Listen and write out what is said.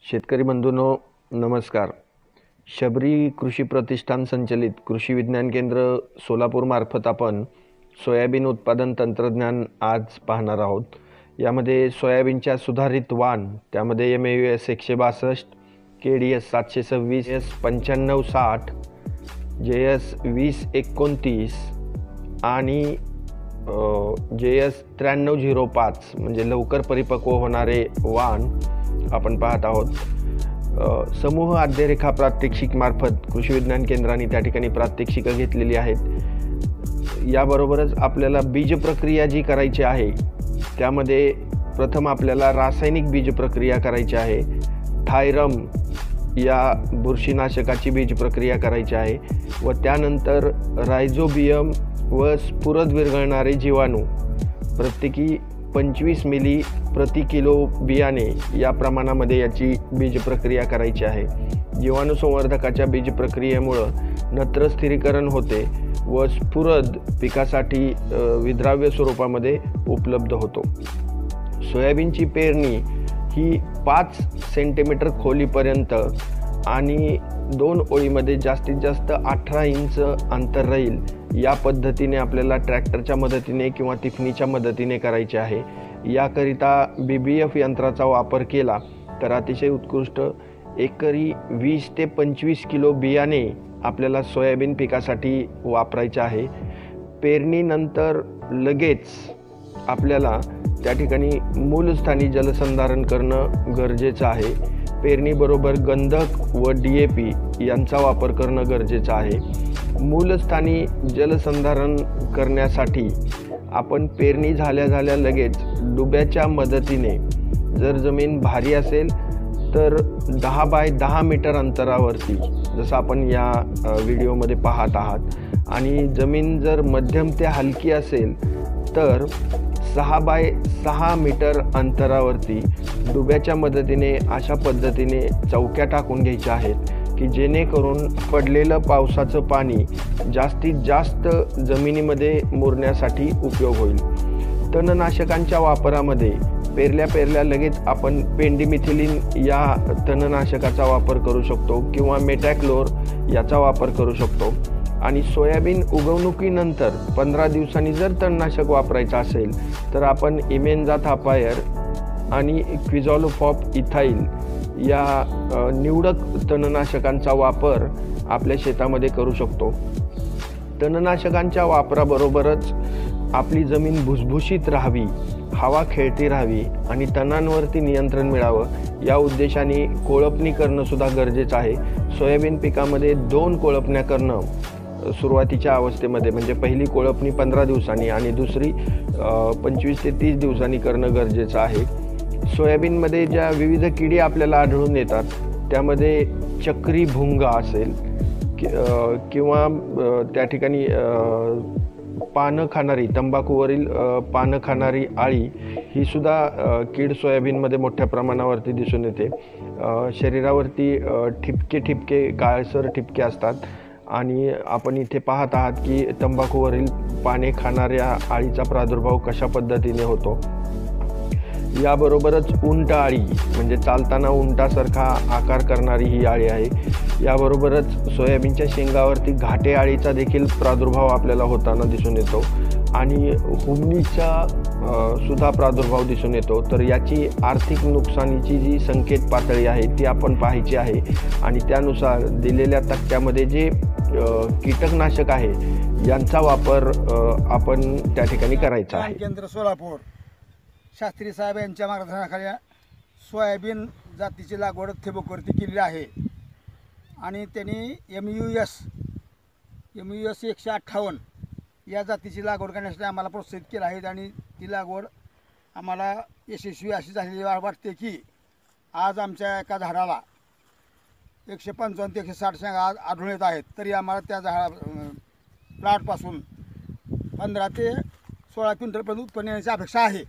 शेतकरी बंधूंनो नमस्कार। शबरी कृषी प्रतिष्ठान संचलित कृषी विज्ञान केंद्र सोलापूर मार्फत आपण सोयाबीन उत्पादन तंत्रज्ञान आज पाहणार आहोत। यामध्ये सोयाबीनच्या सुधारित वाण, त्यामध्ये MAUS 162, KDS 726, JS 9560, JS 2029 आणि JS 9305 म्हणजे लवकर परिपक्व होणारे वाण आपण पाहत आहोत। समूह आद्यरेखा प्रात्यक्षिक मार्फत कृषी विज्ञान केंद्राने त्या ठिकाणी प्रात्यक्षिकं घेतलेली आहेत। याबरोबरच आपल्याला बीज प्रक्रिया जी करायची आहे त्यामध्ये प्रथम आपल्याला रासायनिक बीज प्रक्रिया करायची आहे। थायरम या बुरशीनाशकाची बीज प्रक्रिया करायची आहे व त्यानंतर रायझोबियम व स्फुरद विरघळणारे जीवाणू प्रत्येकी 25 मिली प्रति किलो बियाणे या प्रमाणामध्ये याची बीज प्रक्रिया करायची आहे। जीवाणू संवर्धकाच्या बीज प्रक्रियेमुळे नत्र स्थिरीकरण होते व स्फुरद पिकासाठी विद्राव्य स्वरूपामध्ये उपलब्ध होतो। सोयाबीनची पेरणी ही 5 सेंटीमीटर खोलीपर्यंत आणि 2 ओळीमध्ये जास्तीत जास्त 18 इंच अंतर राहील या पद्धतीने आपल्याला ट्रॅक्टरच्या मदतीने किंवा तिफणीच्या मदतीने करायचे आहे। याकरिता BBF यंत्राचा वापर केला तर अतिशय उत्कृष्ट एकरी 20 ते 25 किलो बियाणे आपल्याला सोयाबीन पिकासाठी वापरायचे आहे। पेरणीनंतर लगेच आपल्याला त्या ठिकाणी मूलस्थानी जलसंधारण करणं गरजेचं आहे। पेरणीबरोबर गंधक व DAP यांचा वापर करणं गरजेचं आहे। मूलस्थानी जलसंधारण करण्यासाठी आपण पेरणी झाल्या लगेच डुब्याच्या मदतीने, जर जमीन भारी असेल तर 10 बाय 10 मीटर अंतरावरती जसं आपण या व्हिडिओमध्ये पाहत आहात, आणि जमीन जर मध्यम ते हलकी असेल तर 6 बाय 6 मीटर अंतरावरती डुब्याच्या मदतीने अशा पद्धतीने चौक्या टाकून घ्यायच्या आहेत की जेणेकरून पडलेलं पावसाचं पाणी जास्तीत जास्त जमिनीमध्ये मुरण्यासाठी उपयोग होईल। तणनाशकांच्या वापरामध्ये पेरल्या लगेच आपण पेंडिमिथिलिन या तणनाशकाचा वापर करू शकतो किंवा मेटॅक्लोर याचा वापर करू शकतो। आणि सोयाबीन उगवणुकीनंतर 15 दिवसांनी जर तणनाशक वापरायचं असेल तर आपण इमेंजा थापायर आणि क्विझॉलोफॉप इथाईल या निवडक तणनाशकांचा वापर आपल्या शेतामध्ये करू शकतो। तणनाशकांच्या वापराबरोबरच आपली जमीन भुसभुशीत राहावी, हवा खेळती राहावी आणि तणांवरती नियंत्रण मिळावं या उद्देशाने कोळपणी करणं सुद्धा गरजेचं आहे। सोयाबीन पिकामध्ये 2 कोळपण्या करणं सुरुवातीच्या अवस्थेमध्ये, म्हणजे पहिली कोळपणी 15 दिवसांनी आणि दुसरी 25 ते 30 दिवसांनी करणं गरजेचं आहे। सोयाबीनमध्ये ज्या विविध किडी आपल्याला आढळून येतात त्यामध्ये चक्री भुंगा असेल किंवा त्या ठिकाणी पानं खाणारी, तंबाखूवरील पानं खाणारी आळी ही सुद्धा कीड सोयाबीनमध्ये मोठ्या प्रमाणावरती दिसून येते। शरीरावरती ठिपके काळसर ठिपके असतात आणि आपण इथे पाहत आहात की तंबाखूवरील पाने खाणाऱ्या आळीचा प्रादुर्भाव कशा पद्धतीने होतो। याबरोबरच उंट आळी म्हणजे चालताना उंटासारखा आकार करणारी ही आळी आहे। याबरोबरच सोयाबीनच्या शेंगावरती घाटे आळीचा देखील प्रादुर्भाव आपल्याला होताना दिसून येतो आणि हुमणीचा सुद्धा प्रादुर्भाव दिसून येतो। तर याची आर्थिक नुकसानीची जी संकेत पातळी आहे ती आपण पाहायची आहे आणि त्यानुसार दिलेल्या तक्त्यामध्ये जे कीटकनाशक आहे यांचा वापर आपण त्या ठिकाणी करायचा आहे। केंद्र सोलापूर शास्त्री साहेब यांच्या मार्गदर्शनाखाली सोयाबीन जातीची लागवड ठिबकवरती केलेली आहे आणि त्यांनी MAUS 158 या जातीची लागवड करण्यासाठी आम्हाला प्रोत्साहित केलं आहे आणि ती लागवड आम्हाला यशस्वी अशी झालेली वाटते की आज आमच्या एका झाडाला 155 ते 160 शेंगा आढळून येत आहेत। तरी आम्हाला त्या प्लॉटपासून 15 ते 16 क्विंटलपर्यंत उत्पन्न येण्याची अपेक्षा आहे।